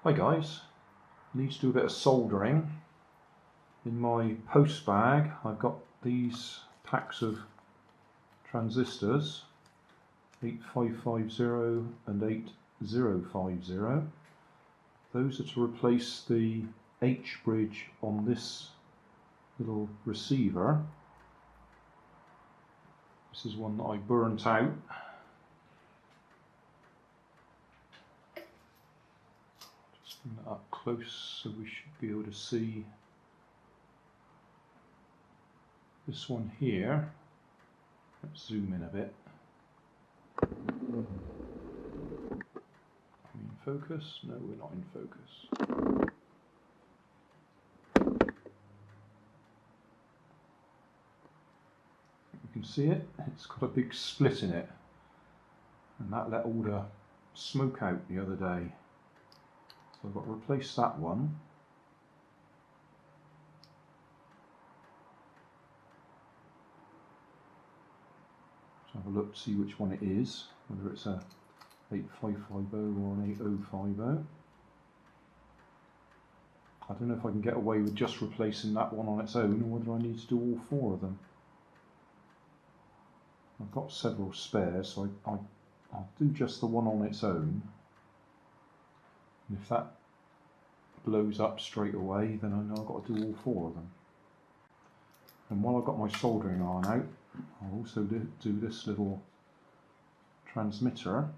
Hi guys, need to do a bit of soldering. In my post bag I've got these packs of transistors, 8550 and 8050. Those are to replace the H bridge on this little receiver. This is one that I burnt out. Bring that up close so we should be able to see this one here. Let's zoom in a bit. Are we in focus? No, we're not in focus. You can see it, it's got a big split in it, and that let all the smoke out the other day. So I've got to replace that one. So have a look to see which one it is, whether it's a 8550 or an 8050. I don't know if I can get away with just replacing that one on its own, or whether I need to do all four of them. I've got several spares, so I'll do just the one on its own. And if that blows up straight away, then I know I've got to do all four of them. And while I've got my soldering iron out, I'll also do this little transmitter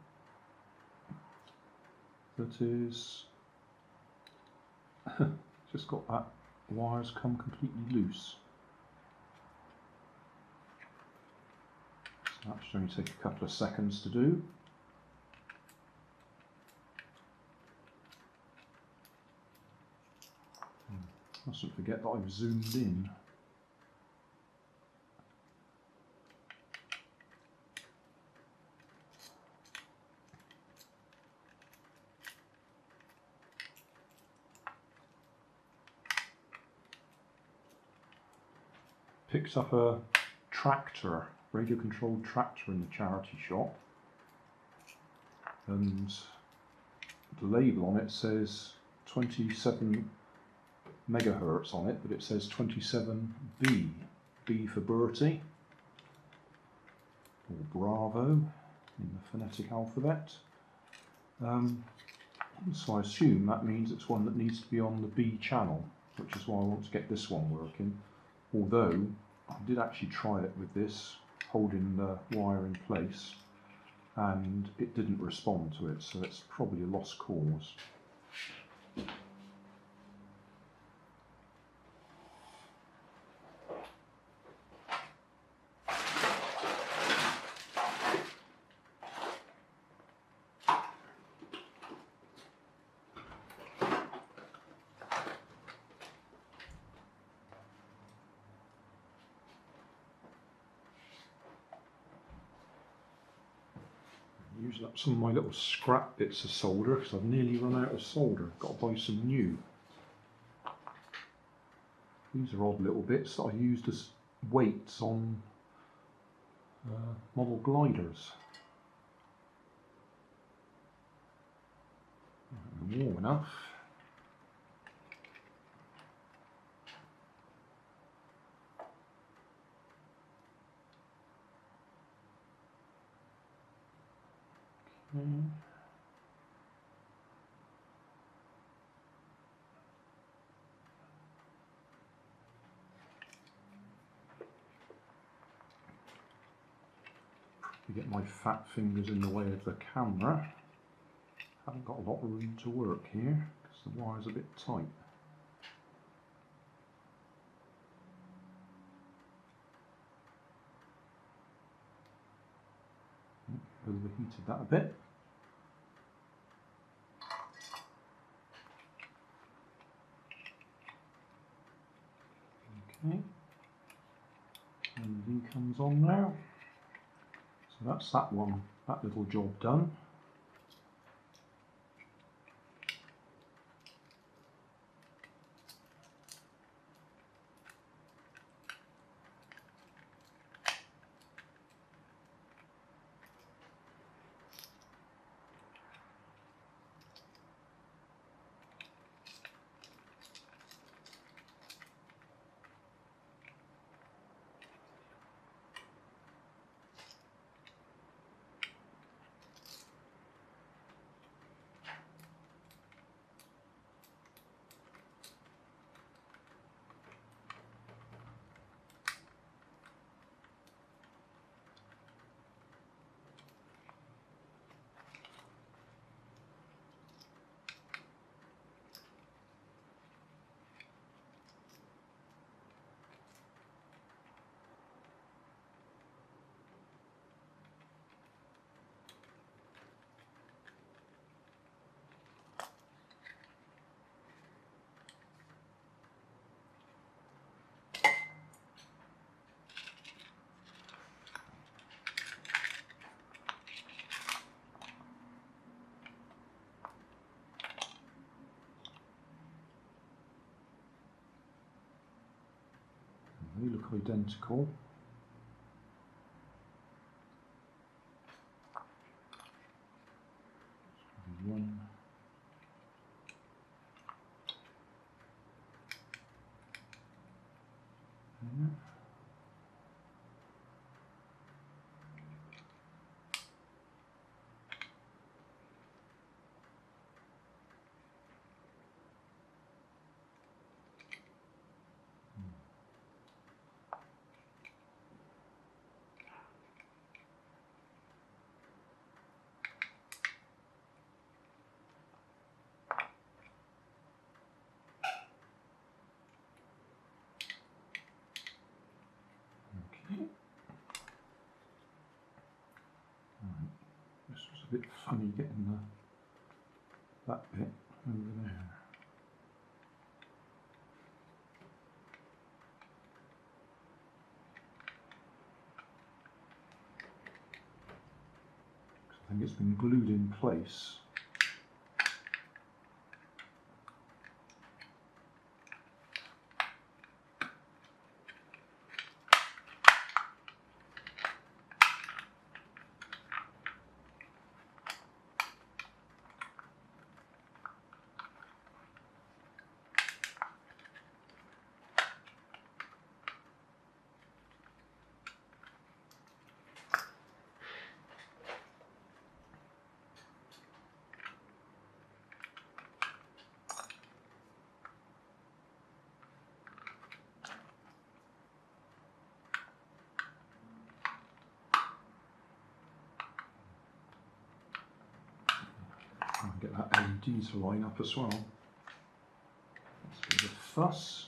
that is just got that wires come completely loose. So that should only take a couple of seconds to do. Mustn't forget that I've zoomed in. Picked up a tractor, radio controlled tractor in the charity shop, and the label on it says 27 megahertz on it, but it says 27B, B for Bertie, or Bravo in the phonetic alphabet. So I assume that means it's one that needs to be on the B channel, which is why I want to get this one working. Although I did actually try it with this, holding the wire in place, and it didn't respond to it, so it's probably a lost cause. Using up some of my little scrap bits of solder because I've nearly run out of solder. Got to buy some new. These are odd little bits that I used as weights on model gliders. Warm enough. Okay. Get my fat fingers in the way of the camera. Haven't got a lot of room to work here because the wire's a bit tight. Overheated that a bit. Okay. LED comes on now. So that's that one, that little job done. identical. One. Yeah. This was a bit funny getting that bit over there. I think it's been glued in place. Try and get that LED to line up as well. That's a bit of a fuss.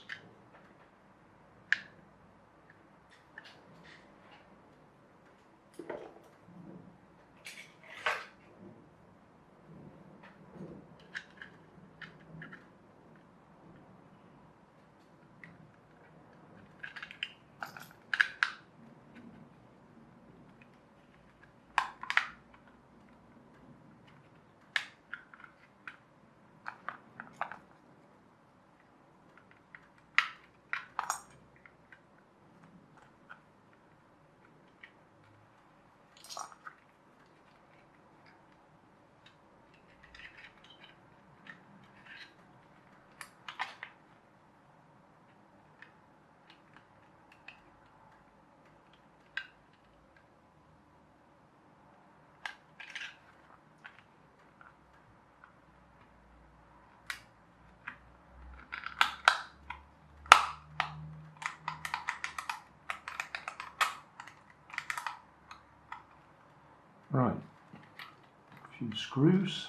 Right, a few screws,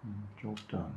and job done.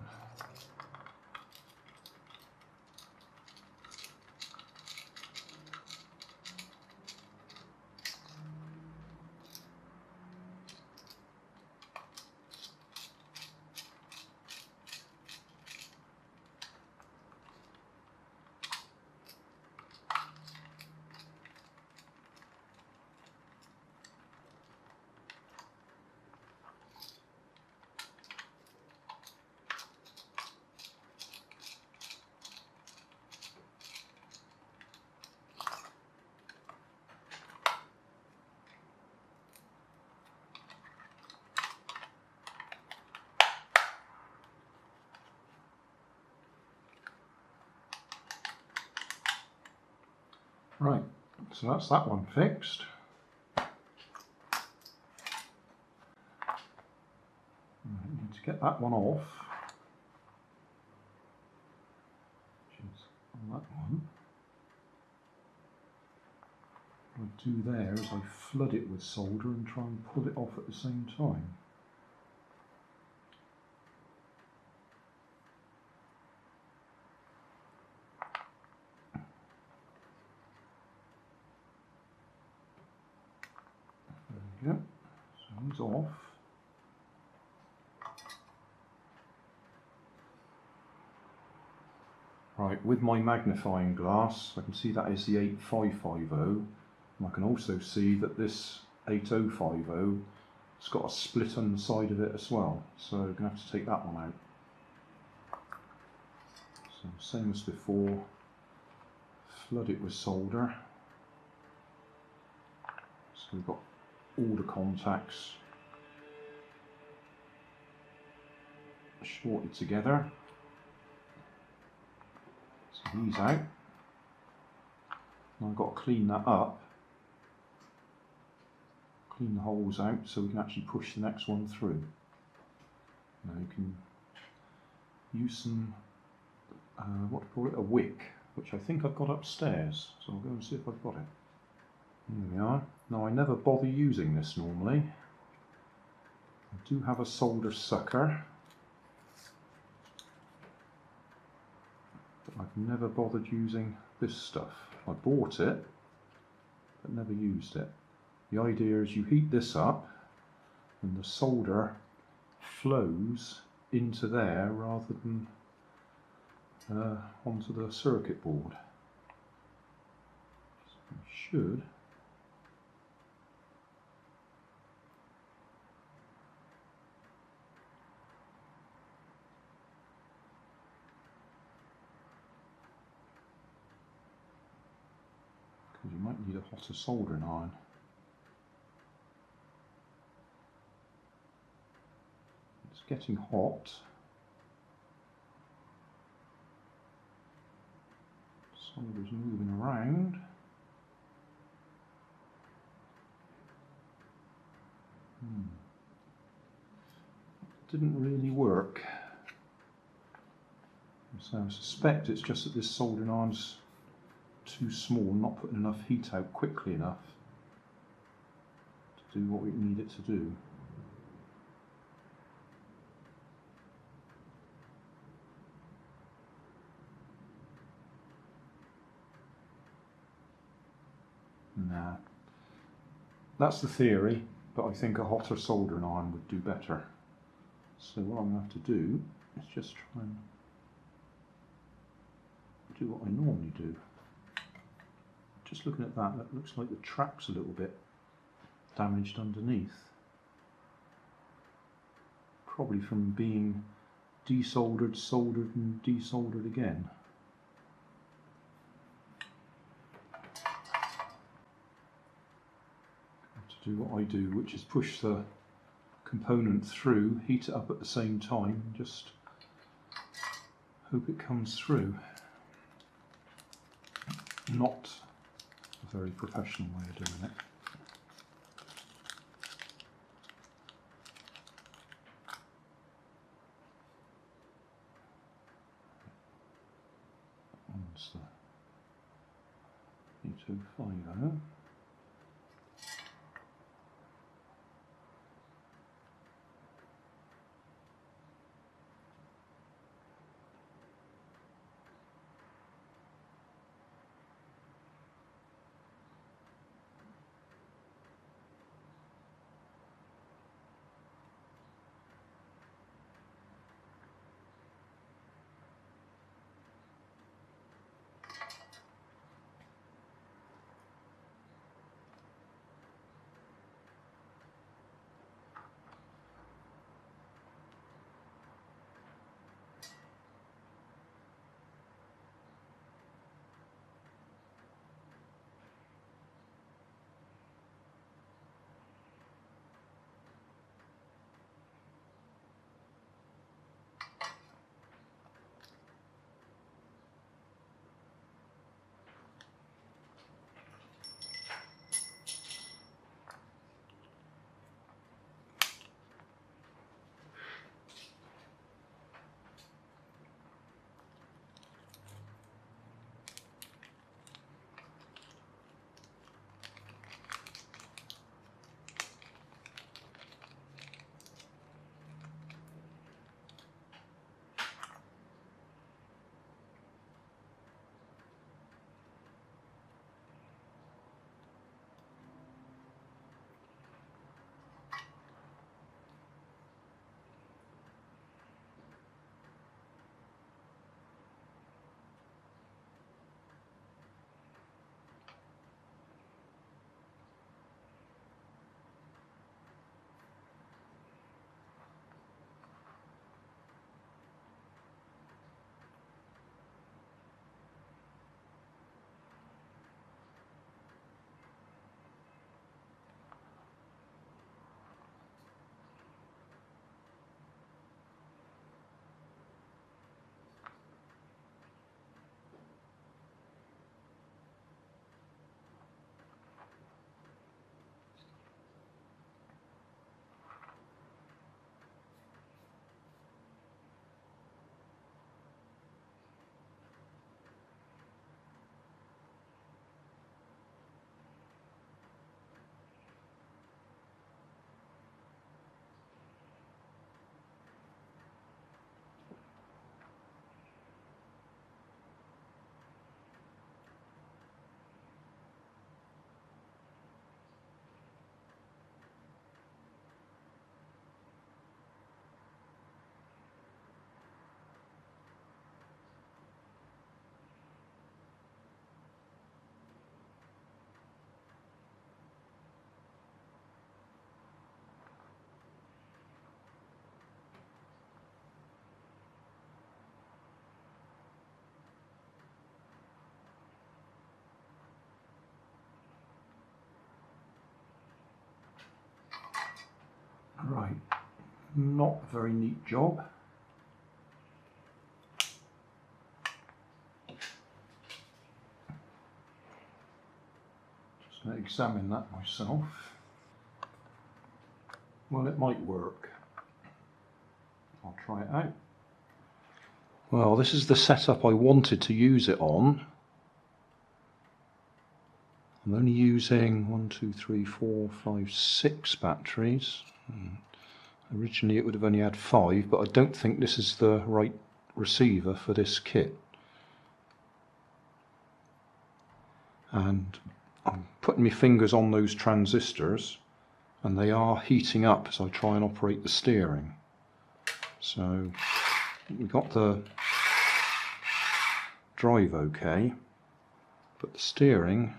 Right, so that's that one fixed. Right, need to get that one off, which is on that one. What I do there is I flood it with solder and try and pull it off at the same time. There we go, so he's off. Right, with my magnifying glass I can see that is the 8550, and I can also see that this 8050 has got a split on the side of it as well, so I'm going to have to take that one out. So same as before, flood it with solder. So we've got all the contacts shorted together. So these out. Now I've got to clean that up, clean the holes out so we can actually push the next one through. Now you can use some, what do you call it, a wick, which I think I've got upstairs, so I'll go and see if I've got it. Here we are. Now I never bother using this normally. I do have a solder sucker, but I've never bothered using this stuff. I bought it, but never used it. The idea is you heat this up and the solder flows into there rather than onto the circuit board. So it should. Because you might need a hotter soldering iron. It's getting hot. Solder's moving around. Didn't really work. So I suspect it's just that this soldering iron's too small, not putting enough heat out quickly enough to do what we need it to do. Nah, that's the theory, but I think a hotter soldering iron would do better. So what I'm going to have to do is just try and do what I normally do. Just looking at that, that looks like the trap's a little bit damaged underneath. Probably from being desoldered, soldered and desoldered again. To do what I do, which is push the component through, heat it up at the same time, and just hope it comes through. Not a very professional way of doing it. That's the 805. Right, not a very neat job. Just going to examine that myself. Well, it might work. I'll try it out. Well, this is the setup I wanted to use it on. I'm only using 1, 2, 3, 4, 5, 6 batteries. Originally it would have only had 5, but I don't think this is the right receiver for this kit. And I'm putting my fingers on those transistors, and they are heating up as I try and operate the steering. So we got the drive okay, but the steering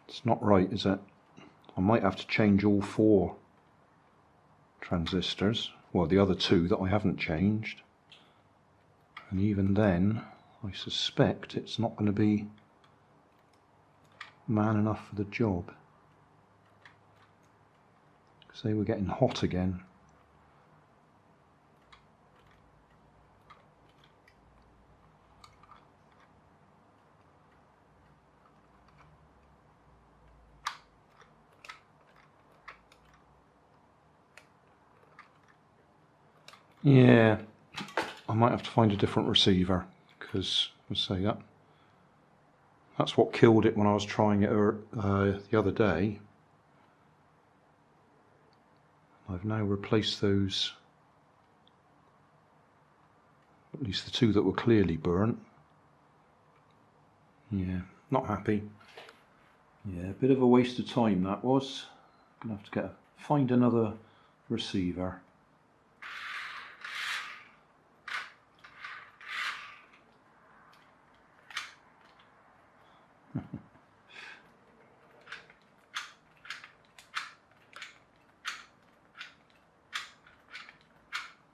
it's not right, is it? I might have to change all 4 transistors, well, the other 2 that I haven't changed, and even then I suspect it's not going to be man enough for the job, because they were getting hot again. Yeah, I might have to find a different receiver, because let's say that's what killed it when I was trying it the other day. I've now replaced those, at least the 2 that were clearly burnt. Yeah, not happy. Yeah, a bit of a waste of time that was. I'm gonna have to find another receiver.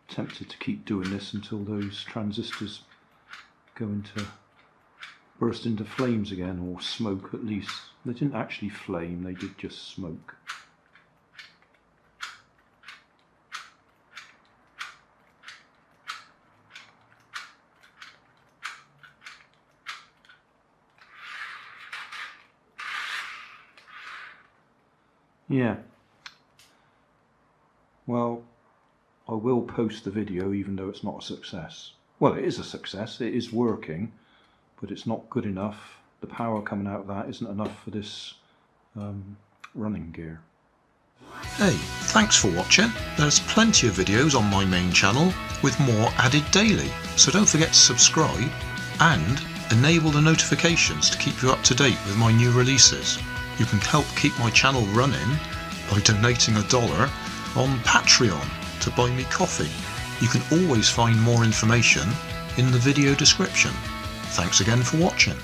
Tempted to keep doing this until those transistors burst into flames again, or smoke at least. They didn't actually flame, they did just smoke. Yeah. Well, I will post the video even though it's not a success. Well, it is a success, it is working, but it's not good enough. The power coming out of that isn't enough for this running gear. Hey, thanks for watching. There's plenty of videos on my main channel with more added daily, so don't forget to subscribe and enable the notifications to keep you up to date with my new releases. You can help keep my channel running by donating $1 on Patreon to buy me coffee. You can always find more information in the video description. Thanks again for watching.